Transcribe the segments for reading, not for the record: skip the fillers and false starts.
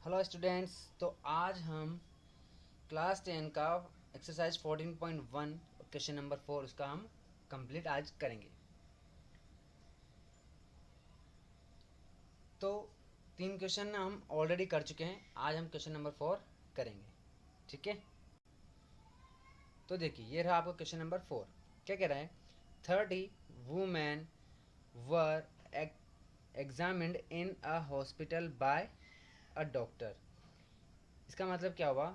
Hello students. तो आज हम क्लास 10 का एक्सरसाइज 14.1 क्वेश्चन नंबर 4 उसका हम कंप्लीट आज करेंगे। तो 3 क्वेश्चन हम ऑलरेडी कर चुके हैं, आज हम क्वेश्चन नंबर 4 करेंगे। ठीक है, तो देखिए ये रहा आपका क्वेश्चन नंबर 4। क्या कह रहा है? 30 women were examined in a hospital by a doctor. इसका मतलब क्या हुआ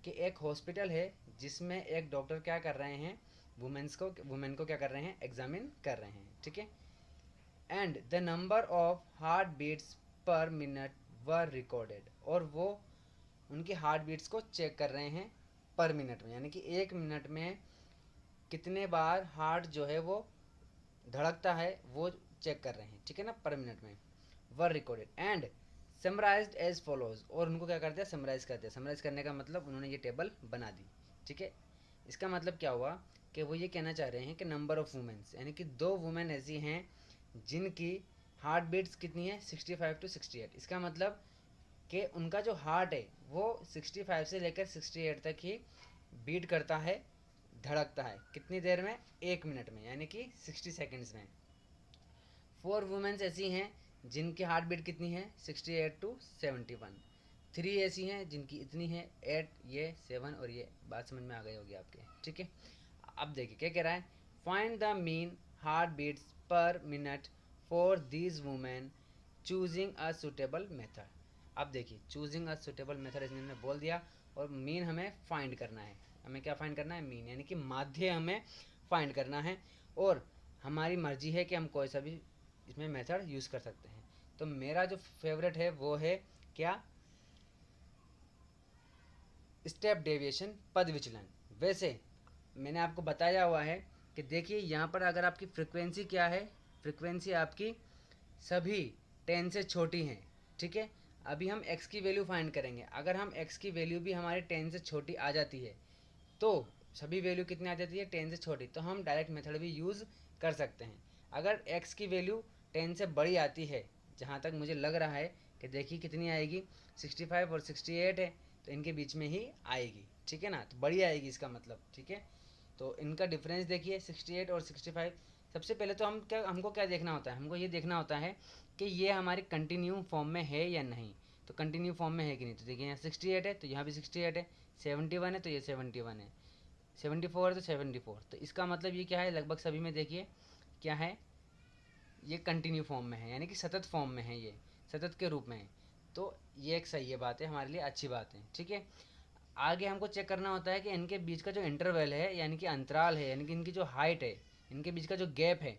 कि एक हॉस्पिटल है जिसमें एक डॉक्टर क्या कर रहे हैं, वुमेन को क्या कर रहे हैं, एग्जामिन कर रहे हैं। ठीक है, and the number of heart beats per minute were recorded, और वो उनकी हार्ट बीट्स को चेक कर रहे हैं पर मिनट में, यानी कि एक मिनट में कितने बार हार्ट जो है वो धड़कता है वो चेक कर रहे हैं। ठीक है ना, पर मिनट में were recorded and summarized as follows, और उनको क्या कर दिया, समराइज कर दिया। समराइज करने का मतलब उन्होंने ये टेबल बना दी। ठीक है, इसका मतलब क्या हुआ कि वो ये कहना चाह रहे हैं कि नंबर ऑफ वुमेन्स, यानी कि 2 वुमेन ऐसी हैं जिनकी हार्ट बीट्स कितनी है, 65 to 68। इसका मतलब कि उनका जो हार्ट है वो 65 से लेकर 68 तक ही बीट करता है, धड़कता है। कितनी देर में? 1 मिनट में, यानी कि 60 सेकेंड्स में। 4 वुमेन्स ऐसी हैं जिनकी हार्ट बीट कितनी है, 68 to 71। 3 ऐसी हैं जिनकी इतनी है 8, ये 7 और ये। बात समझ में आ गई होगी आपके। ठीक है, अब देखिए क्या कह रहा है, find the mean heart beats per minute for these women choosing a suitable method. अब देखिए चूजिंग अ सुटेबल मेथड इसने बोल दिया, और मीन हमें फाइंड करना है। हमें क्या फाइंड करना है? मीन, यानी कि माध्य हमें फाइंड करना है, और हमारी मर्जी है कि हम कोई सा भी इसमें मेथड यूज़ कर सकते हैं। तो मेरा जो फेवरेट है वो है क्या, स्टेप डेविएशन, पद विचलन। वैसे मैंने आपको बताया हुआ है कि देखिए यहाँ पर अगर आपकी फ्रिक्वेंसी क्या है, फ्रिक्वेंसी आपकी सभी 10 से छोटी हैं। ठीक है, अभी हम x की वैल्यू फाइंड करेंगे। अगर हम x की वैल्यू भी हमारे 10 से छोटी आ जाती है, तो सभी वैल्यू कितनी आ जाती है, 10 से छोटी, तो हम डायरेक्ट मेथड भी यूज़ कर सकते हैं। अगर x की वैल्यू 10 से बड़ी आती है, जहाँ तक मुझे लग रहा है कि देखिए कितनी आएगी, 65 और 68 है, तो इनके बीच में ही आएगी। ठीक है ना, तो बड़ी आएगी इसका मतलब। ठीक है, तो इनका डिफरेंस देखिए 68 और 65। सबसे पहले तो हमको क्या देखना होता है, हमको ये देखना होता है कि ये हमारी कंटिन्यू फॉर्म में है या नहीं। तो कंटिन्यू फॉर्म में है कि नहीं, तो देखिए यहाँ 68 है तो यहाँ भी 68 है, 71 है तो ये 71 है, 74 है तो 74। तो इसका मतलब ये क्या है, लगभग सभी में देखिए क्या है, ये कंटिन्यू फॉर्म में है, यानी कि सतत फॉर्म में है, ये सतत के रूप में है। तो ये एक सही है, बात है, हमारे लिए अच्छी बात है। ठीक है, आगे हमको चेक करना होता है कि इनके बीच का जो इंटरवल है, यानी कि अंतराल है, यानी कि इनकी जो हाइट है, इनके बीच का जो गैप है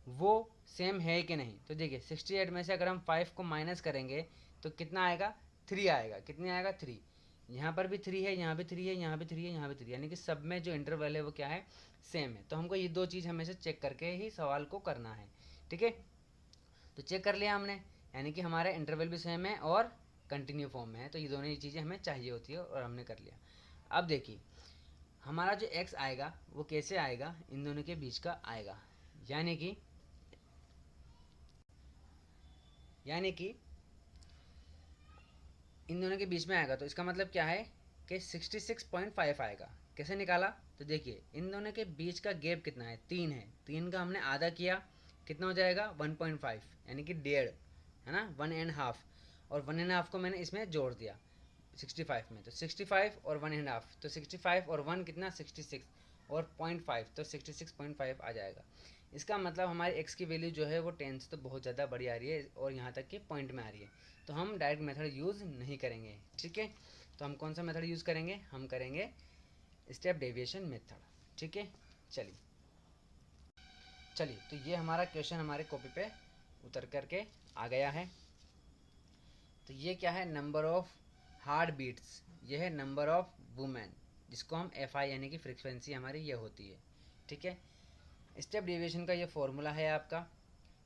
वो सेम है कि नहीं। तो देखिए 68 में से अगर हम 5 को माइनस करेंगे तो कितना आएगा, 3 आएगा। कितने आएगा, 3। यहाँ पर भी 3 है, यहाँ भी 3 है, यहाँ भी 3 है, यहाँ भी 3, यानी कि सब में जो इंटरवल है वो क्या है, सेम है। तो हमको ये 2 चीज़ हमेशा चेक करके ही सवाल को करना है। ठीक है, तो चेक कर लिया हमने, यानी कि हमारा इंटरवल भी सेम है और कंटिन्यू फॉर्म में है, तो ये दोनों ही चीज़ें हमें चाहिए होती है और हमने कर लिया। अब देखिए हमारा जो x आएगा वो कैसे आएगा, इन दोनों के बीच का आएगा, यानी कि इन दोनों के बीच में आएगा। तो इसका मतलब क्या है कि 66.5 आएगा। कैसे निकाला? तो देखिए इन दोनों के बीच का गैप कितना है, 3 है। 3 का हमने आधा किया, कितना हो जाएगा, 1.5, यानी कि 1.5 है ना, 1.5। और 1.5 को मैंने इसमें जोड़ दिया 65 में, तो 65 और 1.5, तो 65 और 1 कितना, 66, और 0.5 तो 66.5 आ जाएगा। इसका मतलब हमारी x की वैल्यू जो है वो 10 से तो बहुत ज़्यादा बड़ी आ रही है और यहाँ तक कि पॉइंट में आ रही है, तो हम डायरेक्ट मेथड यूज़ नहीं करेंगे। ठीक है, तो हम कौन सा मेथड यूज़ करेंगे, हम करेंगे स्टेप डेविएशन मेथड। ठीक है, चलिए चलिए, तो ये हमारा क्वेश्चन हमारे कॉपी पे उतर करके आ गया है। तो ये क्या है, नंबर ऑफ हार्ट बीट्स, ये है नंबर ऑफ वुमेन, जिसको हम FI यानी कि फ्रिक्वेंसी हमारी ये होती है। ठीक है, स्टेप डेविएशन का ये फॉर्मूला है आपका,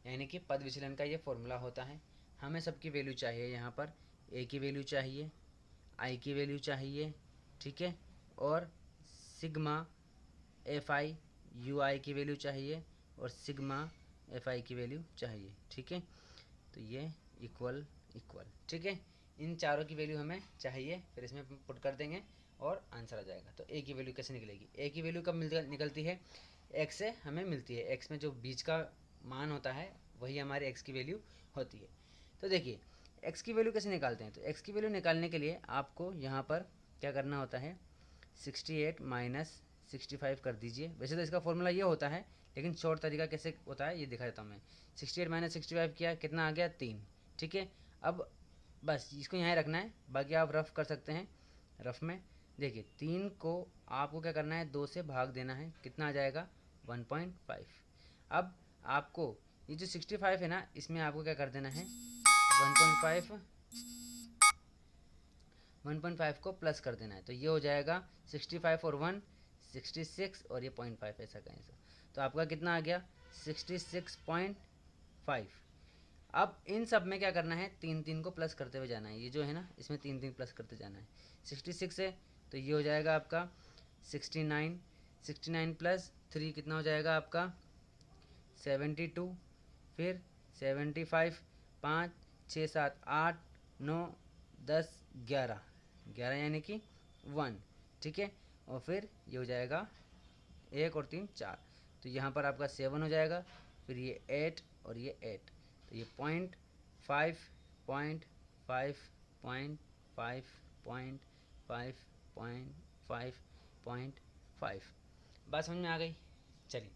यानी कि पद विचलन का ये फॉर्मूला होता है। हमें सबकी वैल्यू चाहिए, यहाँ पर A की वैल्यू चाहिए, I की वैल्यू चाहिए, ठीक है, और सिग्मा FI UI की वैल्यू चाहिए, और सिग्मा FI की वैल्यू चाहिए। ठीक है, तो ये इक्वल इक्वल, ठीक है, इन चारों की वैल्यू हमें चाहिए, फिर इसमें पुट कर देंगे और आंसर आ जाएगा। तो ए की वैल्यू कैसे निकलेगी, ए की वैल्यू कब निकलती है, एक्स से हमें मिलती है, एक्स में जो बीच का मान होता है वही हमारे एक्स की वैल्यू होती है। तो देखिए एक्स की वैल्यू कैसे निकालते हैं, तो एक्स की वैल्यू निकालने के लिए आपको यहाँ पर क्या करना होता है, 68 माइनस 65 कर दीजिए। वैसे तो इसका फॉर्मूला ये होता है, लेकिन शॉर्ट तरीका कैसे होता है ये दिखा देता हूँ मैं। 68 माइनस 65 किया, कितना आ गया 3। ठीक है, अब बस इसको यहाँ रखना है, बाकी आप रफ कर सकते हैं। रफ में देखिए 3 को आपको क्या करना है, 2 से भाग देना है, कितना आ जाएगा 1.5। अब आपको ये जो 65 है ना, इसमें आपको क्या कर देना है 1.5 को प्लस कर देना है, तो ये हो जाएगा 65 और 1 66 और ये 0.5 ऐसा कहें तो आपका कितना आ गया 66.5। अब इन सब में क्या करना है, 3 को प्लस करते हुए जाना है, ये जो है ना इसमें 3 प्लस करते जाना है। 66 है तो ये हो जाएगा आपका 69, 69 प्लस 3 कितना हो जाएगा आपका 72, फिर 75, 5 6 7 8 9 10 11 11 यानी कि 1। ठीक है, और फिर ये हो जाएगा 1 और 3 4, तो यहाँ पर आपका 7 हो जाएगा, फिर ये 8 और ये 8, तो ये 0.5 0.5 0.5 0.5 0.5 0.5। बात समझ में आ गई। चलिए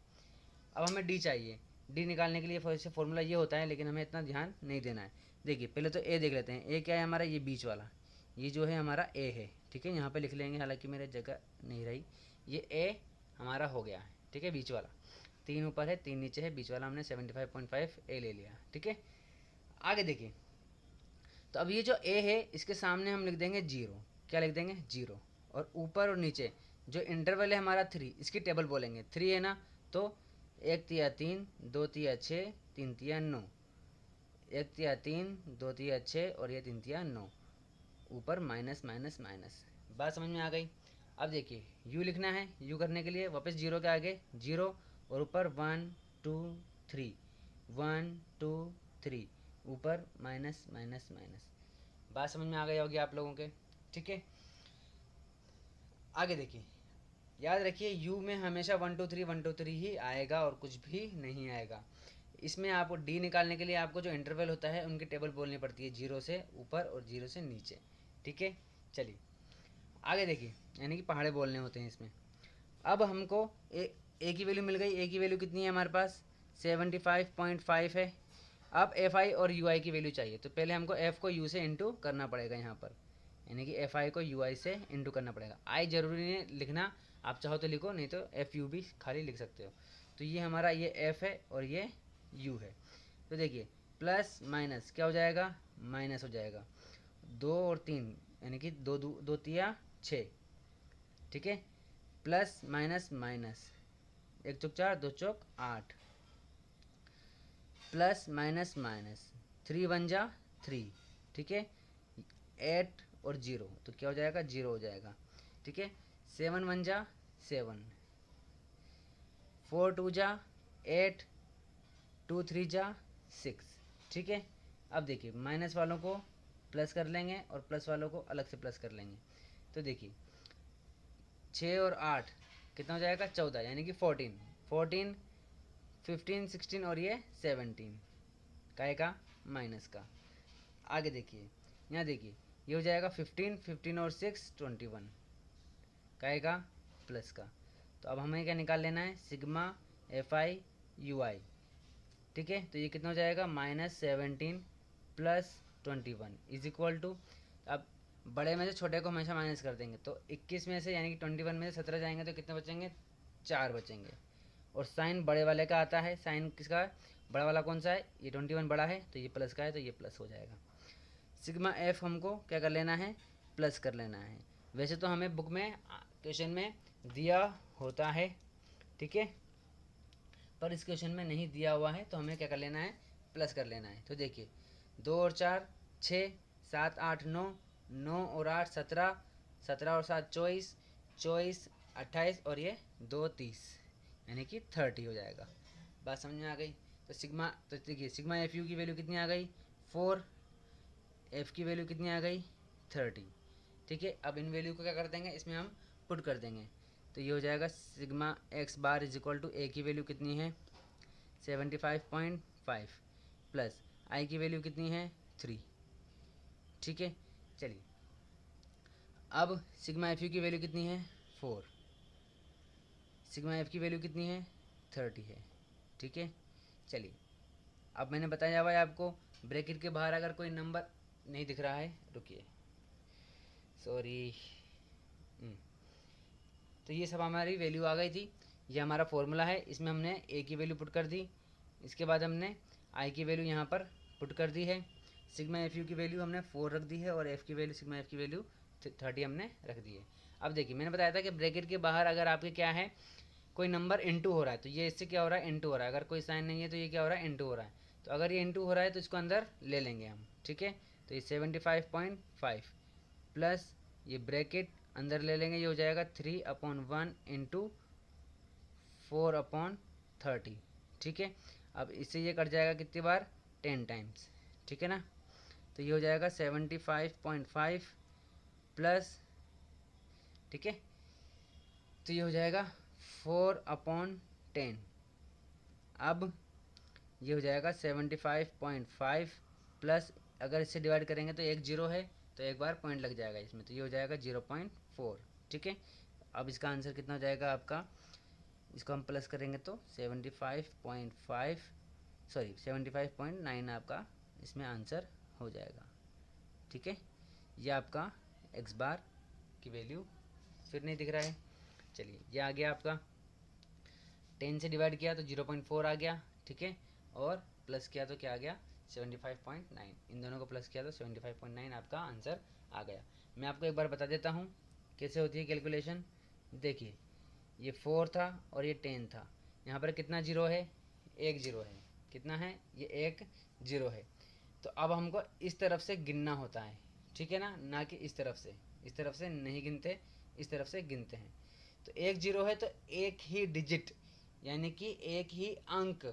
अब हमें डी चाहिए, डी निकालने के लिए वैसे फॉर्मूला ये होता है, लेकिन हमें इतना ध्यान नहीं देना है। देखिए पहले तो ए देख लेते हैं, ए क्या है हमारा, ये बीच वाला, ये जो है हमारा ए है। ठीक है, यहाँ पे लिख लेंगे, हालांकि मेरे जगह नहीं रही, ये ए हमारा हो गया है। ठीक है, बीच वाला 3 ऊपर है 3 नीचे है, बीच वाला हमने 75.5 ए ले लिया। ठीक है, आगे देखिए, तो अब ये जो ए है इसके सामने हम लिख देंगे 0, क्या लिख देंगे 0, और ऊपर और नीचे जो इंटरवल है हमारा 3, इसकी टेबल बोलेंगे। 3 है ना, तो 1 तिया 3, 2 तिया 6, 3 तिया 9, 1 तिया 3, 2 तिया 6 और ये 3 तिया 9, ऊपर माइनस माइनस माइनस। बात समझ में आ गई। अब देखिए u लिखना है, u करने के लिए वापस 0 के आगे 0 और ऊपर 1 2 3 1 2 3, ऊपर माइनस माइनस माइनस। बात समझ में आ गई होगी आप लोगों के। ठीक है, आगे देखिए, याद रखिए u में हमेशा 1 2 3 1 2 3 ही आएगा और कुछ भी नहीं आएगा। इसमें आपको डी निकालने के लिए आपको जो इंटरवल होता है उनकी टेबल बोलनी पड़ती है, 0 से ऊपर और 0 से नीचे। ठीक है, चलिए आगे देखिए, यानी कि पहाड़े बोलने होते हैं इसमें। अब हमको ए की वैल्यू मिल गई, ए की वैल्यू कितनी है हमारे पास 75.5 है। अब एफ आई और यू आई की वैल्यू चाहिए, तो पहले हमको एफ को यू से इंटू करना पड़ेगा यहाँ पर, यानी कि एफ आई को यू आई से इंटू करना पड़ेगा। आई जरूरी नहीं लिखना, आप चाहो तो लिखो, नहीं तो एफ यू भी खाली लिख सकते हो। तो ये हमारा ये एफ है और ये यू है। तो देखिए प्लस माइनस क्या हो जाएगा, माइनस हो जाएगा, 2 और 3 यानी कि 2 2 तिया 6। ठीक है, प्लस माइनस माइनस, 1 चौक 4 2 चौक 8, प्लस माइनस माइनस 3 1 जा 3। ठीक है, 8 और 0 तो क्या हो जाएगा 0 हो जाएगा। ठीक है, 7 1 जा 7, 4 2 जा 8, 2 3 जा 6। ठीक है, अब देखिए माइनस वालों को प्लस कर लेंगे और प्लस वालों को अलग से प्लस कर लेंगे। तो देखिए 6 और 8 कितना हो जाएगा 14, यानी कि 14 14 15 16 और ये 17 काय का माइनस का। आगे देखिए, यहाँ देखिए ये हो जाएगा 15 15 और 6 21 काय का प्लस का। तो अब हमें क्या निकाल लेना है, सिग्मा एफ आई यू आई। ठीक है, तो ये कितना हो जाएगा -17 प्लस 21 इज इक्वल टू, अब बड़े में से छोटे को हमेशा माइनस कर देंगे, तो 21 में से यानी कि 21 में से 17 जाएंगे तो कितने बचेंगे 4 बचेंगे। और साइन बड़े वाले का आता है, साइन किसका है, बड़ा वाला कौन सा है, ये 21 बड़ा है तो ये प्लस का है, तो ये प्लस हो जाएगा। सिग्मा एफ हमको क्या कर लेना है, प्लस कर लेना है। वैसे तो हमें बुक में क्वेश्चन में दिया होता है, ठीक है, पर इस क्वेश्चन में नहीं दिया हुआ है, तो हमें क्या कर लेना है, प्लस कर लेना है। तो देखिए 2 और 4 6 7 8 9 9 और 8 17 17 और 7 24 24 28 और ये 2 30 यानी कि 30 हो जाएगा। बात समझ में आ गई। तो सिग्मा, तो देखिए सिग्मा एफ यू की वैल्यू कितनी आ गई 4, एफ़ की वैल्यू कितनी आ गई 30। ठीक है, अब इन वैल्यू को क्या कर देंगे, इसमें हम पुट कर देंगे। तो ये हो जाएगा sigma x bar is equal to a की वैल्यू कितनी है 75.5 प्लस आई की वैल्यू कितनी है 3। ठीक है, चलिए अब सिग्मा एफ यू की वैल्यू कितनी है 4, सिग्मा एफ की वैल्यू कितनी है 30 है। ठीक है, चलिए अब मैंने बताया भाई आपको ब्रैकेट के बाहर अगर कोई नंबर नहीं दिख रहा है, रुकिए सॉरी, तो ये सब हमारी वैल्यू आ गई थी। ये हमारा फॉर्मूला है, इसमें हमने ए की वैल्यू पुट कर दी, इसके बाद हमने आई की वैल्यू यहाँ पर पुट कर दी है, सिग्मा एफ यू की वैल्यू हमने 4 रख दी है और एफ की वैल्यू सिग्मा एफ की वैल्यू 30 हमने रख दी है। अब देखिए मैंने बताया था कि ब्रैकेट के बाहर अगर आपके क्या है कोई नंबर इनटू हो रहा है तो ये इससे क्या हो रहा है इनटू हो रहा है, अगर कोई साइन नहीं है तो ये क्या हो रहा है इनटू हो रहा है। तो अगर ये इनटू हो रहा है तो इसको अंदर ले लेंगे हम। ठीक है, तो ये 75.5 प्लस ये ब्रैकेट अंदर ले लेंगे, ये हो जाएगा 3/1 इंटू 4/30। ठीक है, अब इससे ये कट जाएगा कितनी बार 10 टाइम्स। ठीक है ना, तो ये हो जाएगा 75.5 प्लस, ठीक है, तो ये हो जाएगा 4/10। अब ये हो जाएगा 75.5 प्लस, अगर इससे डिवाइड करेंगे तो एक जीरो है तो एक बार पॉइंट लग जाएगा इसमें, तो ये हो जाएगा 0.4। ठीक है, अब इसका आंसर कितना हो जाएगा आपका, इसको हम प्लस करेंगे तो 75.5 सॉरी 75.9 आपका इसमें आंसर हो जाएगा। ठीक है, ये आपका एक्स बार की वैल्यू फिर नहीं दिख रहा है, चलिए ये आ गया आपका 10 से डिवाइड किया तो 0.4 आ गया। ठीक है, और प्लस किया तो क्या आ गया 75.9, इन दोनों को प्लस किया तो 75.9 आपका आंसर आ गया। मैं आपको एक बार बता देता हूँ कैसे होती है कैलकुलेशन। देखिए ये 4 था और ये 10 था, यहाँ पर कितना जीरो है, एक जीरो है, कितना है ये एक जीरो है। तो अब हमको इस तरफ से गिनना होता है, ठीक है ना कि इस तरफ से नहीं गिनते, इस तरफ से गिनते हैं। तो एक जीरो है तो एक ही डिजिट यानी कि एक ही अंक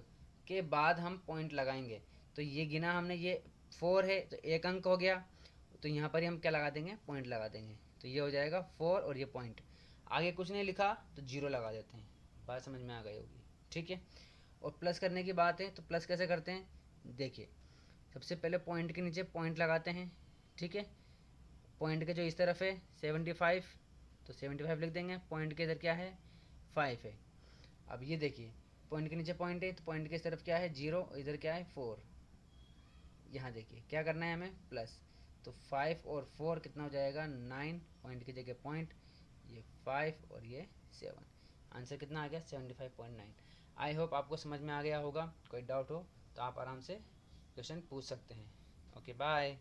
के बाद हम पॉइंट लगाएंगे। तो ये गिना हमने, ये 4 है तो एक अंक हो गया, तो यहाँ पर ही हम क्या लगा देंगे पॉइंट लगा देंगे, तो ये हो जाएगा 4 और ये पॉइंट, आगे कुछ नहीं लिखा तो जीरो लगा देते हैं। बात समझ में आ गई होगी। ठीक है, और प्लस करने की बात है तो प्लस कैसे करते हैं, देखिए सबसे पहले पॉइंट के नीचे पॉइंट लगाते हैं। ठीक है, पॉइंट के जो इस तरफ है 75 तो 75 लिख देंगे, पॉइंट के इधर क्या है 5 है। अब ये देखिए पॉइंट के नीचे पॉइंट है तो पॉइंट के इस तरफ क्या है 0, इधर क्या है 4। यहाँ देखिए क्या करना है हमें प्लस, तो 5 और 4 कितना हो जाएगा 9, पॉइंट की जगह पॉइंट, ये 5 और ये 7, आंसर कितना आ गया 75.9। आई होप आपको समझ में आ गया होगा, कोई डाउट हो तो आप आराम से क्वेश्चन पूछ सकते हैं। Okay bye.